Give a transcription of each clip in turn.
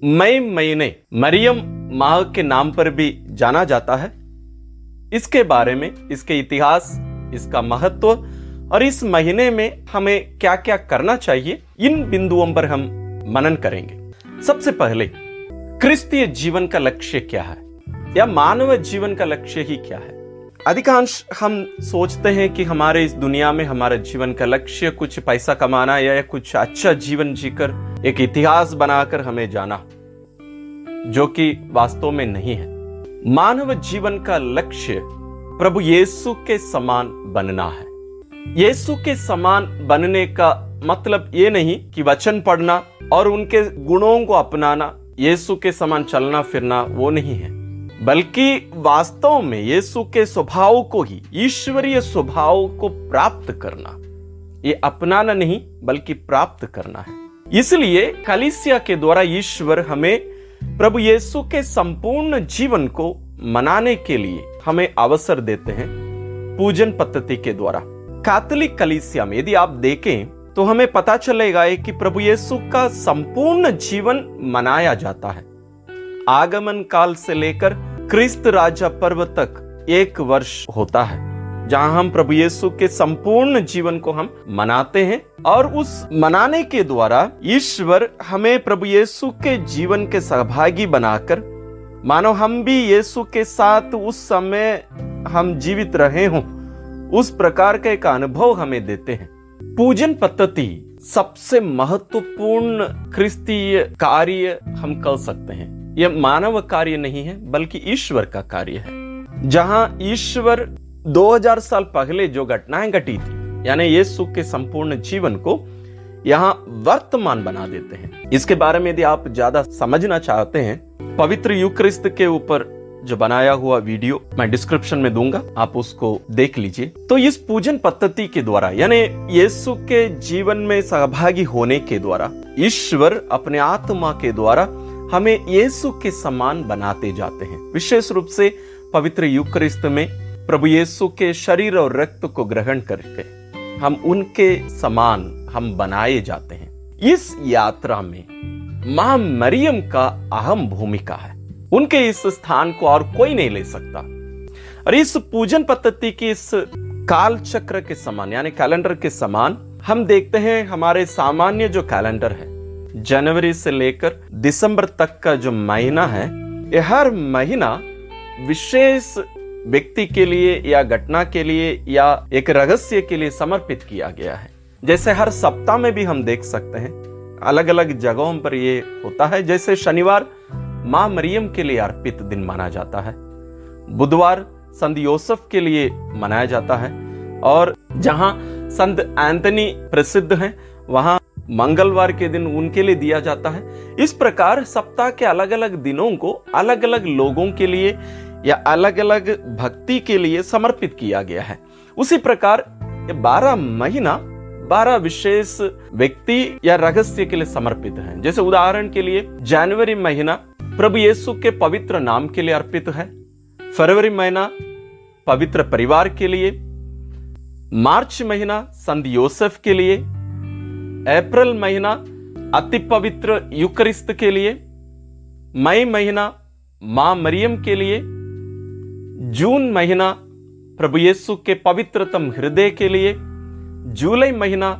मई महीने मरियम माह के नाम पर भी जाना जाता है। इसके बारे में, इसके इतिहास, इसका महत्व और इस महीने में हमें क्या क्या करना चाहिए, इन बिंदुओं पर हम मनन करेंगे। सबसे पहले क्रिस्तीय जीवन का लक्ष्य क्या है या मानव जीवन का लक्ष्य ही क्या है। अधिकांश हम सोचते हैं कि हमारे इस दुनिया में हमारे जीवन का लक्ष्य कुछ पैसा कमाना या कुछ अच्छा जीवन जीकर एक इतिहास बनाकर हमें जाना, जो कि वास्तव में नहीं है। मानव जीवन का लक्ष्य प्रभु यीशु के समान बनना है। यीशु के समान बनने का मतलब ये नहीं कि वचन पढ़ना और उनके गुणों को अपनाना, यीशु के समान चलना फिरना, वो नहीं है, बल्कि वास्तव में यीशु के स्वभाव को ही, ईश्वरीय स्वभाव को प्राप्त करना। ये अपनाना नहीं बल्कि प्राप्त करना है। इसलिए कलीसिया के द्वारा ईश्वर हमें प्रभु यीशु के संपूर्ण जीवन को मनाने के लिए हमें अवसर देते हैं पूजन पद्धति के द्वारा। कैथोलिक कलीसिया में यदि आप देखें तो हमें पता चलेगा कि प्रभु यीशु का संपूर्ण जीवन मनाया जाता है। आगमन काल से लेकर क्रिस्त राजा पर्व तक 1 वर्ष होता है, जहां हम प्रभु यीशु के संपूर्ण जीवन को हम मनाते हैं और उस मनाने के द्वारा ईश्वर हमें प्रभु यीशु के जीवन के सहभागी बनाकर, मानो हम भी यीशु के साथ उस समय हम जीवित रहे हों, उस प्रकार का एक अनुभव हमें देते हैं। पूजन पद्धति सबसे महत्वपूर्ण क्रिस्तीय कार्य हम कर सकते हैं। यह मानव कार्य नहीं है बल्कि ईश्वर का कार्य है। जहां ईश्वर 2000 साल पहले जो घटनाएं घटी थी, यानी यीशु के संपूर्ण जीवन को यहाँ वर्तमान बना देते हैं। इसके बारे में यदि आप ज्यादा समझना चाहते हैं, पवित्र यूकरिस्त के ऊपर जो बनाया हुआ वीडियो मैं डिस्क्रिप्शन में दूंगा, आप उसको देख लीजिए। तो इस पूजन पद्धति के द्वारा, यानी यीशु के जीवन में सहभागी होने के द्वारा, ईश्वर अपने आत्मा के द्वारा हमें यीशु के समान बनाते जाते हैं। विशेष रूप से पवित्र यूकरिस्त में प्रभु यीशु के शरीर और रक्त को ग्रहण करके हम उनके समान हम बनाए जाते हैं। इस यात्रा में मां मरियम का अहम भूमिका है। उनके इस स्थान को और कोई नहीं ले सकता। और इस पूजन पद्धति के इस काल चक्र के समान, यानी कैलेंडर के समान, हम देखते हैं हमारे सामान्य जो कैलेंडर है, जनवरी से लेकर दिसंबर तक का जो महीना है, ये हर महीना विशेष व्यक्ति के लिए या घटना के लिए या एक रहस्य के लिए समर्पित किया गया है। जैसे हर सप्ताह में भी हम देख सकते हैं अलग अलग जगहों पर ये होता है। जैसे शनिवार मां मरियम के लिए अर्पित दिन माना जाता है, बुधवार संत योसेफ के लिए मनाया जाता है, और जहां संत एंथनी प्रसिद्ध हैं वहां मंगलवार के दिन उनके लिए दिया जाता है। इस प्रकार सप्ताह के अलग अलग दिनों को अलग अलग लोगों के लिए या अलग अलग भक्ति के लिए समर्पित किया गया है। उसी प्रकार 12 महीना 12 विशेष व्यक्ति या रहस्य के लिए समर्पित हैं। जैसे उदाहरण के लिए जनवरी महीना प्रभु यीशु के पवित्र नाम के लिए अर्पित है, फरवरी महीना पवित्र परिवार के लिए, मार्च महीना संत योसेफ के लिए, अप्रैल महीना अति पवित्र यूकरिस्त के लिए, मई महीना मां मरियम के लिए, जून महीना प्रभु यीशु के पवित्रतम हृदय के लिए, जुलाई महीना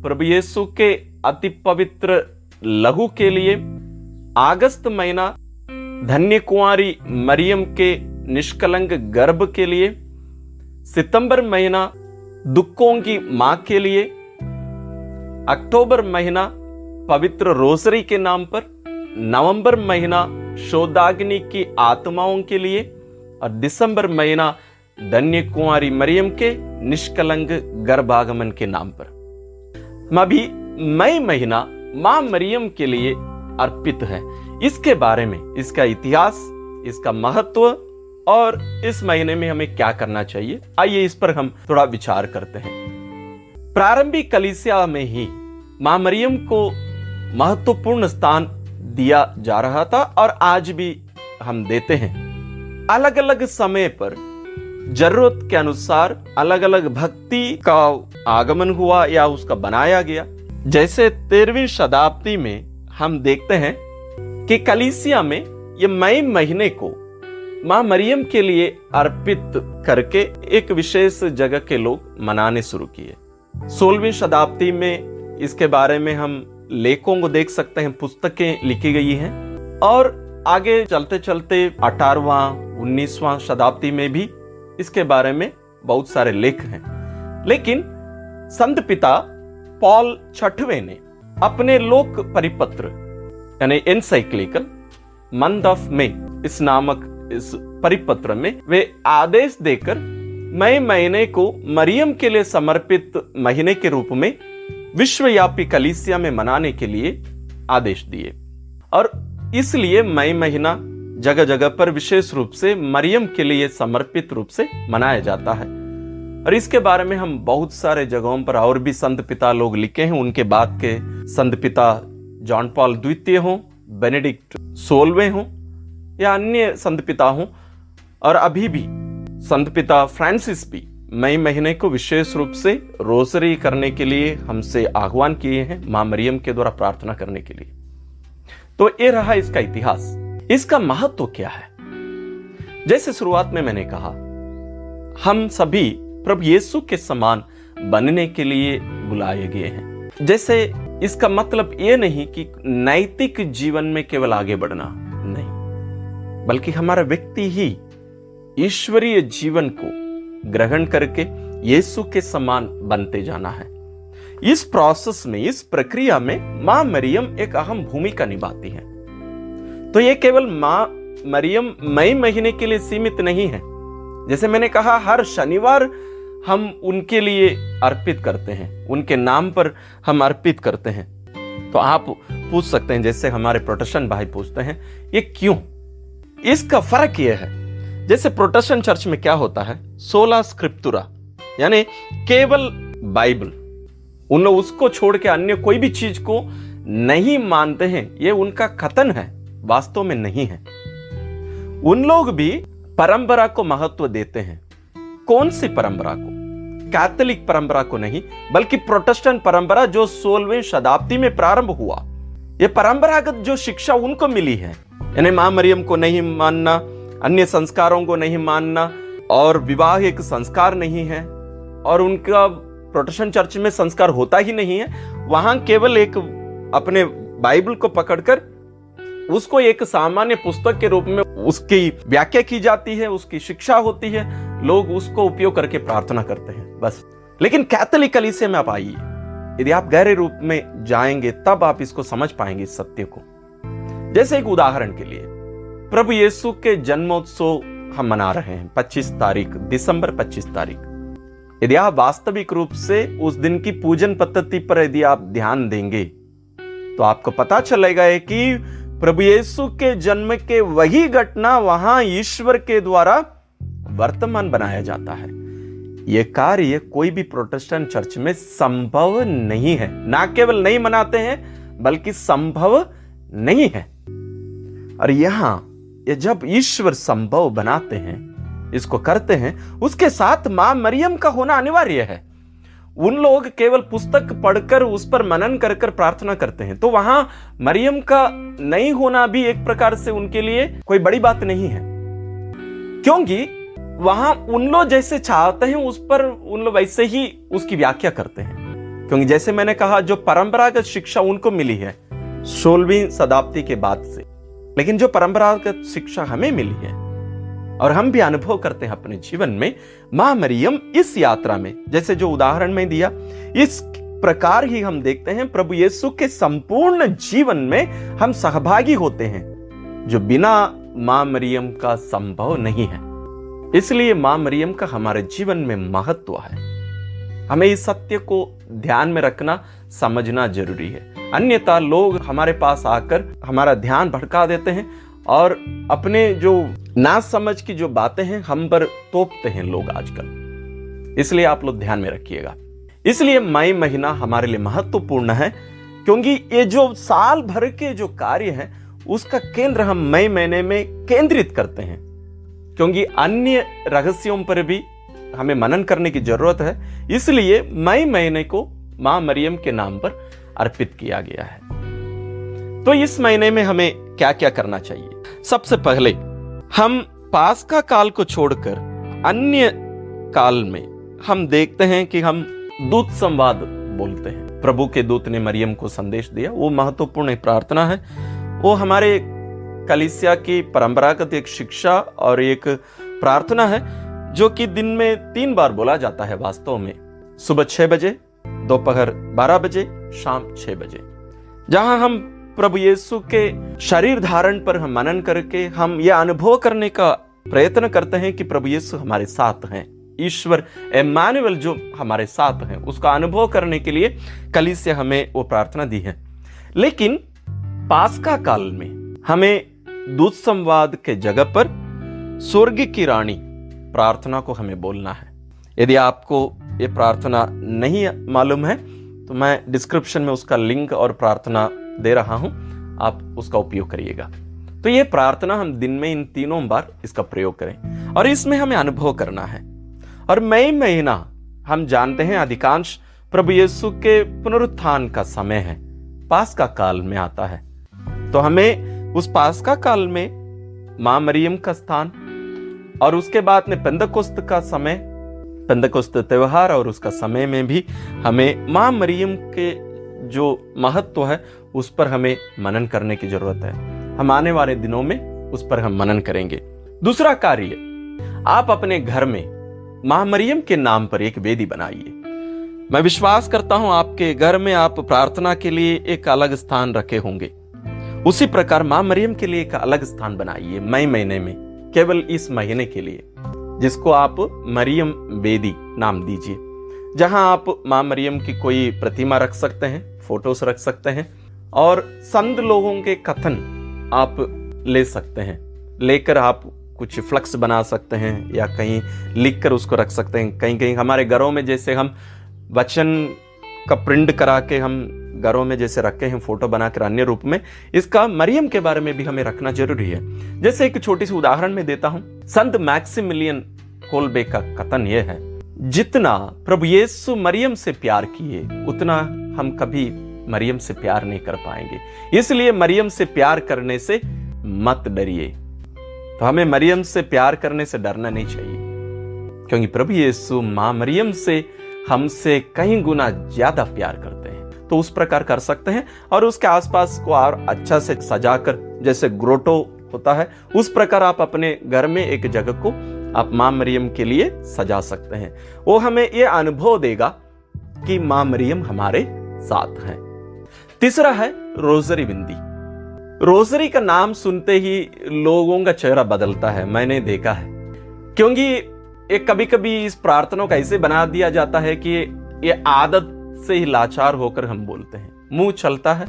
प्रभु यीशु के अति पवित्र लहू के लिए, अगस्त महीना धन्य कुंवारी मरियम के निष्कलंक गर्भ के लिए, सितंबर महीना दुखों की मां के लिए, अक्टूबर महीना पवित्र रोसरी के नाम पर, नवंबर महीना शोधाग्नि की आत्माओं के लिए, और दिसंबर महीना धन्य कुंवारी मरियम के निष्कलंक गर्भागमन के नाम पर। अभी मई महीना मां मरियम के लिए अर्पित है। इसके बारे में, इसका इतिहास, इसका महत्व और इस महीने में हमें क्या करना चाहिए, आइए इस पर हम थोड़ा विचार करते हैं। प्रारंभिक कलीसिया में ही मां मरियम को महत्वपूर्ण स्थान दिया जा रहा था और आज भी हम देते हैं। अलग अलग समय पर जरूरत के अनुसार अलग अलग भक्ति का आगमन हुआ या उसका बनाया गया। जैसे 13वीं शताब्दी में हम देखते हैं कि कलीसिया में ये मई महीने को मां मरियम के लिए अर्पित करके एक विशेष जगह के लोग मनाने शुरू किए। 16वीं शताब्दी में इसके बारे में हम लेखों को देख सकते हैं, पुस्तकें लिखी गई हैं, और आगे चलते चलते 18वां 19वां शताब्दी में भी इसके बारे में बहुत सारे लेख हैं। लेकिन संत पिता पॉल छठवें ने अपने लोक परिपत्र यानी एनसाइक्लिकल मंथ ऑफ मे इस नामक इस परिपत्र में वे आदेश देकर मई महीने को मरियम के लिए समर्पित महीने के रूप में विश्वव्यापी कलीसिया में मनाने के लिए आदेश दिए। और इसलिए मई महीना जगह जगह पर विशेष रूप से मरियम के लिए समर्पित रूप से मनाया जाता है। और इसके बारे में हम बहुत सारे जगहों पर और भी संत पिता लोग लिखे हैं। उनके बाद के संत पिता जॉन पॉल द्वितीय हों, बेनेडिक्ट 16वें हों या अन्य संत पिता हों, और अभी भी संत पिता फ्रांसिस भी मई महीने को विशेष रूप से रोसरी करने के लिए हमसे आह्वान किए हैं, मां मरियम के द्वारा प्रार्थना करने के लिए। तो ये रहा इसका इतिहास। इसका महत्व क्या है? जैसे शुरुआत में मैंने कहा, हम सभी प्रभु यीशु के समान बनने के लिए बुलाए गए हैं। जैसे इसका मतलब यह नहीं कि नैतिक जीवन में केवल आगे बढ़ना नहीं, बल्कि हमारा व्यक्ति ही ईश्वरीय जीवन को ग्रहण करके यीशु के समान बनते जाना है। इस प्रोसेस में, इस प्रक्रिया में मां मरियम एक अहम भूमिका निभाती है। तो ये केवल मां मरियम मई महीने के लिए सीमित नहीं है। जैसे मैंने कहा, हर शनिवार हम उनके लिए अर्पित करते हैं, उनके नाम पर हम अर्पित करते हैं। तो आप पूछ सकते हैं, जैसे हमारे प्रोटेस्टेंट भाई पूछते हैं, ये क्यों? इसका फर्क यह है, जैसे प्रोटेस्टेंट चर्च में क्या होता है, सोला स्क्रिप्चुरा यानी केवल बाइबल, उन लोग उसको छोड़ के अन्य कोई भी चीज को नहीं मानते हैं। ये उनका कथन है, वास्तव में नहीं है। उन लोग भी परंपरा को महत्व देते हैं। कौन सी परंपरा को? कैथोलिक परंपरा को नहीं, बल्कि प्रोटेस्टेंट परंपरा जो 16वीं शताब्दी में प्रारंभ हुआ। यह परंपरागत जो शिक्षा उनको मिली है, यानी मां मरियम को नहीं मानना, अन्य संस्कारों को नहीं मानना, और विवाह एक संस्कार नहीं है, और उनका प्रोटेस्टेंट चर्च में संस्कार होता ही नहीं है। वहां केवल एक अपने बाइबल को पकड़कर उसको एक सामान्य पुस्तक के रूप में उसकी व्याख्या की जाती है, उसकी शिक्षा होती है, लोग उसको उपयोग करके प्रार्थना करते हैं, बस। लेकिन कैथोलिक कलीसिया में आप आइए, यदि आप गहरे रूप में जाएंगे तब आप इसको समझ पाएंगे, इस सत्य को। जैसे एक उदाहरण के लिए, प्रभु यीशु के जन्मोत्सव हम मना रहे हैं 25 तारीख, दिसंबर 25 तारीख। यदि आप वास्तविक रूप से उस दिन की पूजन पद्धति पर यदि आप ध्यान देंगे तो आपको पता चलेगा कि प्रभु यीशु के जन्म के वही घटना वहां ईश्वर के द्वारा वर्तमान बनाया जाता है। यह कार्य कोई भी प्रोटेस्टेंट चर्च में संभव नहीं है। ना केवल नहीं मनाते हैं, बल्कि संभव नहीं है। और यहां ये जब ईश्वर संभव बनाते हैं, इसको करते हैं, उसके साथ मां मरियम का होना अनिवार्य है। उन लोग केवल पुस्तक पढ़कर उस पर मनन कर कर प्रार्थना करते हैं, तो वहां मरियम का नहीं होना भी एक प्रकार से उनके लिए कोई बड़ी बात नहीं है, क्योंकि वहां उन लोग जैसे चाहते हैं उस पर उन लोग वैसे ही उसकी व्याख्या करते हैं। क्योंकि जैसे मैंने कहा, जो परंपरागत शिक्षा उनको मिली है 16वीं शताब्दी के बाद से, लेकिन जो परंपरागत शिक्षा हमें मिली है और हम भी अनुभव करते हैं अपने जीवन में, मां मरियम इस यात्रा में, जैसे जो उदाहरण में दिया, इस प्रकार ही हम देखते हैं प्रभु यीशु के संपूर्ण जीवन में हम सहभागी होते हैं, जो बिना मां मरियम का संभव नहीं है। इसलिए मां मरियम का हमारे जीवन में महत्व है। हमें इस सत्य को ध्यान में रखना, समझना जरूरी है। अन्यथा लोग हमारे पास आकर हमारा ध्यान भटका देते हैं और अपने जो ना समझ की जो बातें हैं हम पर तोपते हैं लोग आजकल। इसलिए आप लोग ध्यान में रखिएगा। इसलिए मई महीना हमारे लिए महत्वपूर्ण है, क्योंकि ये जो साल भर के जो कार्य हैं उसका केंद्र हम मई महीने में केंद्रित करते हैं, क्योंकि अन्य रहस्यों पर भी हमें मनन करने की जरूरत है। इसलिए मई महीने को मां मरियम के नाम पर अर्पित किया गया है। तो इस महीने में हमें क्या क्या करना चाहिए? सबसे पहले हम पास्का काल को छोड़कर अन्य काल में हम देखते हैं कि हम दूत संवाद बोलते हैं। प्रभु के दूत ने मरियम को संदेश दिया, वो महत्वपूर्ण प्रार्थना है। वो हमारे कलीसिया की परंपरागत एक शिक्षा और एक प्रार्थना है जो कि दिन में 3 बार बोला जाता है वास्तव में। सुबह 6 बजे, दोपहर 12 बजे, शाम 6 बजे, जहां हम प्रभु यीशु के शरीर धारण पर हम मनन करके हम यह अनुभव करने का प्रयत्न करते हैं कि प्रभु यीशु हमारे साथ हैं। ईश्वर इम्मानुएल जो हमारे साथ हैं, उसका अनुभव करने के लिए कलीसिया हमें वो प्रार्थना दी है। लेकिन पास्का काल में हमें दूत संवाद के जगह पर स्वर्ग की रानी प्रार्थना को हमें बोलना है। यदि आपको ये प्रार्थना नहीं मालूम है तो मैं डिस्क्रिप्शन में उसका लिंक और प्रार्थना दे रहा हूं, आप उसका उपयोग करिएगा। तो ये प्रार्थना हम दिन में इन 3 बार इसका प्रयोग करें और इसमें हमें अनुभव करना है। और मई महीना हम जानते हैं अधिकांश प्रभु यीशु के पुनरुत्थान का समय है, पास्का काल में आता है। तो हमें उस पास्का काल में मां मरियम का स्थान और उसके बाद में पेंतकोस्त का समय, पेंतकोस्त त्योहार और उसका समय में भी हमें मां मरियम के जो महत्व है उस पर हमें मनन करने की जरूरत है। हम आने वाले दिनों में उस पर हम मनन करेंगे। दूसरा कार्य, आप अपने घर में मां मरियम के नाम पर एक वेदी बनाइए। मैं विश्वास करता हूं आपके घर में आप प्रार्थना के लिए एक अलग स्थान रखे होंगे। उसी प्रकार मां मरियम के लिए एक अलग स्थान बनाइए मई महीने में, केवल इस महीने के लिए, जिसको आप मरियम वेदी नाम दीजिए, जहां आप मां मरियम की कोई प्रतिमा रख सकते हैं, फोटोस रख सकते हैं और संत लोगों के कथन आप ले सकते हैं। लेकर आप कुछ फ्लक्स बना सकते हैं या कहीं लिखकर उसको रख सकते हैं। कहीं कहीं हमारे घरों में जैसे हम वचन का प्रिंट करा के हम घरों में जैसे रखे हैं फोटो बनाकर, अन्य रूप में इसका मरियम के बारे में भी हमें रखना जरूरी है। जैसे एक छोटी सी उदाहरण में देता हूं, संत मैक्सिमिलियन कोलबे का कथन यह है, जितना प्रभु यीशु मरियम से प्यार किए उतना हम कभी मरियम से प्यार नहीं कर पाएंगे। इसलिए मरियम से प्यार करने से मत डरिए। तो हमें मरियम से प्यार करने से डरना नहीं चाहिए, क्योंकि प्रभु यीशु मां मरियम से हमसे कहीं गुना ज्यादा प्यार करते हैं। तो उस प्रकार कर सकते हैं और उसके आसपास को और अच्छा से सजाकर, जैसे ग्रोटो होता है उस प्रकार आप अपने घर में एक जगह को आप मां मरियम के लिए सजा सकते हैं। वो हमें यह अनुभव देगा कि मां मरियम हमारे साथ हैं। तीसरा है रोजरी बिंदी। रोजरी का नाम सुनते ही लोगों का चेहरा बदलता है, मैंने देखा है, क्योंकि एक कभी कभी इस प्रार्थना को ऐसे बना दिया जाता है कि ये आदत से ही लाचार होकर हम बोलते हैं, मुंह चलता है,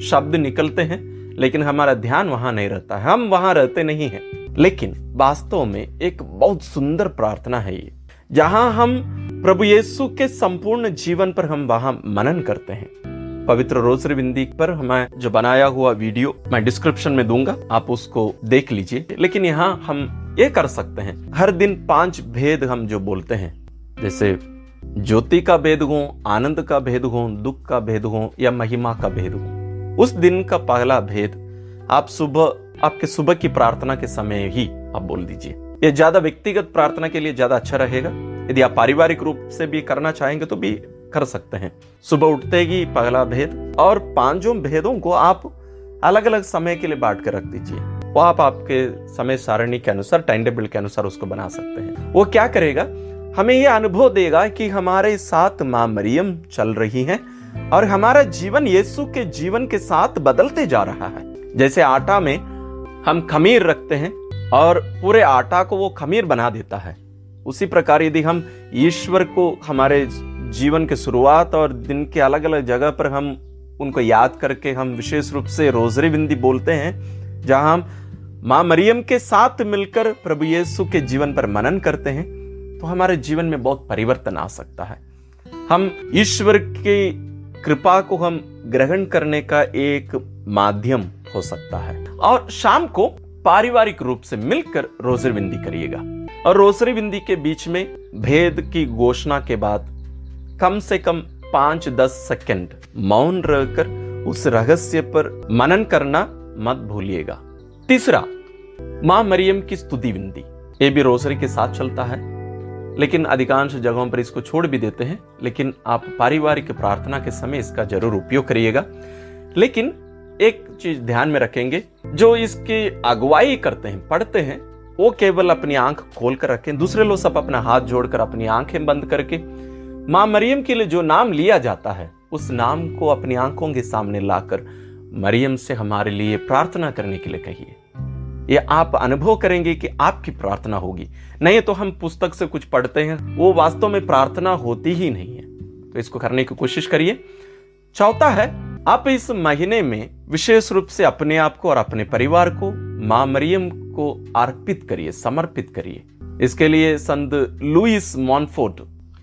शब्द निकलते हैं, लेकिन हमारा ध्यान वहां नहीं रहता है, हम वहां रहते नहीं हैं। लेकिन वास्तव में एक बहुत सुंदर प्रार्थना है ये, जहां हम प्रभु यीशु के संपूर्ण जीवन पर हम वहां मनन करते हैं। पवित्र रोजरी बिंदी पर मैं जो बनाया हुआ वीडियो मैं डिस्क्रिप्शन में दूंगा, आप उसको देख लीजिए। लेकिन यहाँ हम ये कर सकते हैं, हर दिन 5 भेद हम जो बोलते हैं, जैसे ज्योति का भेद हो, आनंद का भेद हो, दुख का भेद हो या महिमा का भेद हो, उस दिन का पहला भेद आप आपके सुबह की प्रार्थना के समय ही आप बोल दीजिए। यह ज्यादा व्यक्तिगत प्रार्थना के लिए ज्यादा अच्छा रहेगा। यदि आप पारिवारिक रूप से भी करना चाहेंगे तो भी कर सकते हैं। सुबह उठते ही पहला भेद, और 5 भेदों को आप अलग अलग समय के लिए बांट कर रख दीजिए। वो आप आपके समय सारणी के अनुसार, टाइम टेबल के अनुसार उसको बना सकते हैं। वो क्या करेगा, हमें यह अनुभव देगा कि हमारे साथ मां मरियम चल रही हैं और हमारा जीवन यीशु के जीवन के साथ बदलते जा रहा है। जैसे आटा में हम खमीर रखते हैं और पूरे आटा को वो खमीर बना देता है, उसी प्रकार यदि हम ईश्वर को हमारे जीवन के शुरुआत और दिन के अलग अलग जगह पर हम उनको याद करके हम विशेष रूप से रोजरी बिंदी बोलते हैं, जहां हम मां मरियम के साथ मिलकर प्रभु यीशु के जीवन पर मनन करते हैं, तो हमारे जीवन में बहुत परिवर्तन आ सकता है। हम ईश्वर की कृपा को हम ग्रहण करने का एक माध्यम हो सकता है। और शाम को पारिवारिक रूप से मिलकर रोजरी बिंदी करिएगा, और रोजरी बिंदी के बीच में भेद की घोषणा के बाद कम से कम 5-10 सेकंड मौन रहकर उस रहस्य पर मनन करना मत भूलिएगा। तीसरा, मां मरियम की स्तुति विनती। ये भी रोसरी के साथ चलता है, लेकिन अधिकांश जगहों पर इसको छोड़ भी देते हैं। लेकिन आप पारिवारिक प्रार्थना के समय इसका जरूर उपयोग करिएगा। लेकिन एक चीज ध्यान में रखेंगे, जो इसकी अगुवाई करते हैं, पढ़ते हैं, वो केवल अपनी आंख खोल कर रखें। दूसरे लोग सब अपना हाथ जोड़कर अपनी आंखें बंद करके मां मरियम के लिए जो नाम लिया जाता है, उस नाम को अपनी आंखों के सामने लाकर मरियम से हमारे लिए प्रार्थना करने के लिए कहिए। ये आप अनुभव करेंगे कि आपकी प्रार्थना होगी। नहीं तो हम पुस्तक से कुछ पढ़ते हैं, वो वास्तव में प्रार्थना होती ही नहीं है। तो इसको करने की कोशिश करिए। चौथा है, आप इस महीने में विशेष रूप से अपने आप को और अपने परिवार को मां मरियम को अर्पित करिए, समर्पित करिए। इसके लिए संत लुईस मॉनफोर्ट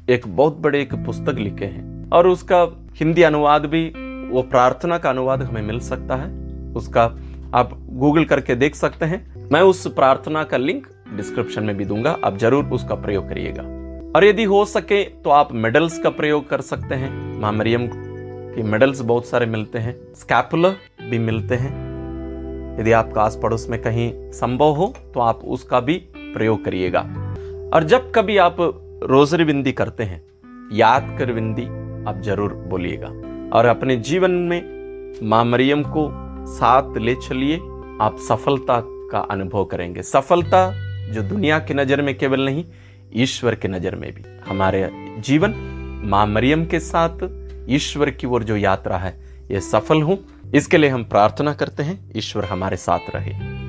एक बहुत बड़े एक पुस्तक लिखे हैं, और उसका हिंदी अनुवाद भी, वो प्रार्थना का अनुवाद हमें मिल सकता है। उसका आप गूगल करके देख सकते हैं। मैं उस प्रार्थना का लिंक डिस्क्रिप्शन में भी दूंगा, आप जरूर उसका प्रयोग करिएगा। और यदि हो सके तो आप मेडल्स का प्रयोग कर सकते हैं। मां मरियम के मेडल्स बहुत सारे मिलते हैं, स्कैपुलर भी मिलते हैं। यदि आपका आस पड़ोस में कहीं संभव हो तो आप उसका भी प्रयोग करिएगा। और जब कभी आप रोजरी विनती करते हैं, याद कर विनती आप जरूर बोलिएगा। और अपने जीवन में मां मरियम को साथ ले चलिए, आप सफलता का अनुभव करेंगे। सफलता जो दुनिया की नजर में केवल नहीं, ईश्वर की नजर में भी। हमारे जीवन मां मरियम के साथ ईश्वर की ओर जो यात्रा है, ये सफल हो, इसके लिए हम प्रार्थना करते हैं। ईश्वर हमारे साथ रहे।